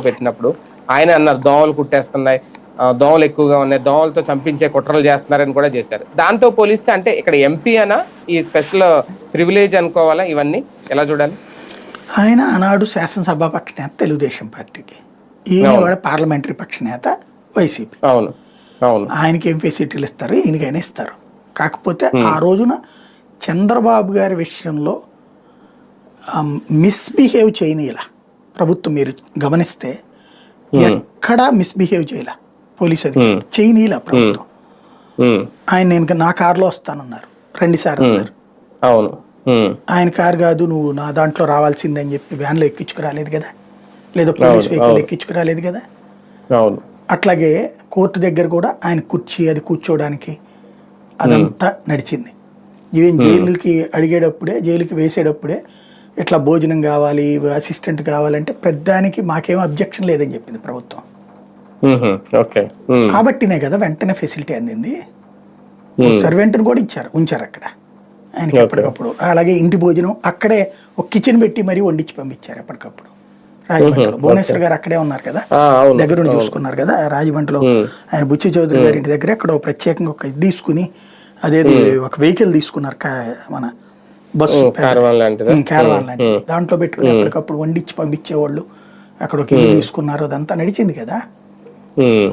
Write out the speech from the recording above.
పెట్టినప్పుడు ఆయన అన్నారు దోమలు కుట్టేస్తున్నాయి, దోమలు ఎక్కువగా ఉన్నాయి, దోమలతో చంపించే కుట్రలు చేస్తున్నారని కూడా చేశారు. దాంతో పోలిస్తే అంటే ఇక్కడ ఎంపీ అనా ఈ స్పెషల్ ప్రివిలేజ్ అనుకోవాలా? ఇవన్నీ ఎలా చూడాలి? ఆయన ఆనాడు శాసనసభాపక్ష నేత తెలుగుదేశం పార్టీకి, ఈయన అవును. కూడా పార్లమెంటరీ పక్ష నేత వైసీపీ. అవును. అవును. ఆయనకి ఏం ఫెసిలిటీలు ఇస్తారు, ఈయనకైనా ఇస్తారు. కాకపోతే ఆ ఉమ్, రోజున చంద్రబాబు గారి విషయంలో మిస్బిహేవ్ చేయనీలా ప్రభుత్వం. మీరు గమనిస్తే ఉమ్, ఎక్కడా మిస్బిహేవ్ చేయలే పోలీసు ఉమ్, అధికారులు, చేయనీలా ఉమ్, ప్రభుత్వం. ఉమ్, ఆయన నేను నా కారులో వస్తానన్నారు 2 సార్లు ఉమ్, అన్నారు. అవును. ఉమ్, ఆయన కారు కాదు, నువ్వు నా దాంట్లో రావాల్సిందని చెప్పి వ్యాన్లో ఎక్కించుకురాలేదు కదా, లేదా పోలీస్ అవును. వెహికల్ అవును. ఎక్కించుకురాలేదు కదా. అవును. అట్లాగే కోర్టు దగ్గర కూడా ఆయన కుర్చీ అది కూర్చోవడానికి ఉమ్, అదంతా నడిచింది. ఈవెన్ ఉమ్, జైలుకి వేసేటప్పుడే ఇట్లా భోజనం కావాలి, అసిస్టెంట్ కావాలంటే పెద్దానికి మాకేం అబ్జెక్షన్ లేదని చెప్పింది ప్రభుత్వం. ఉహు, ఓకే. ఉమ్, కాబట్టినే కదా వెంటనే ఫెసిలిటీ అందింది. ఉమ్, సర్వెంట్ని కూడా ఉంచారు అక్కడ ఆయనకి ఓకే. ఎప్పటికప్పుడు. అలాగే ఇంటి భోజనం అక్కడే ఒక కిచెన్ పెట్టి మరీ వండించి పంపించారు ఎప్పటికప్పుడు. ఉహు, రాజమండ్రిలో ఓకే. భువనేశ్వర్ గారు అక్కడే ఉన్నారు కదా, అవును. దగ్గరుండి అవును. చూసుకున్నారు కదా రాజమండ్రిలో. ఉమ్, ఆయన బుచ్చి చౌదరి ఉమ్, గారి ఇంటి దగ్గర అక్కడ ప్రత్యేకంగా ఒక ఇది తీసుకుని, అదేది ఉమ్, ఒక వెహికల్ తీసుకున్నారు, మన బస్సు పెద్దది, కారవాన్ లాంటిదా? ఉమ్, క్యారవాన్ లాంటిది. ఉమ్, దాంట్లో పెట్టుకుని ఉమ్, ఎప్పటికప్పుడు వండించి పంపించేవాళ్ళు. అక్కడ ఒక ఇల్లు ఉమ్, తీసుకున్నారు, అదంతా నడిచింది కదా. ఉమ్.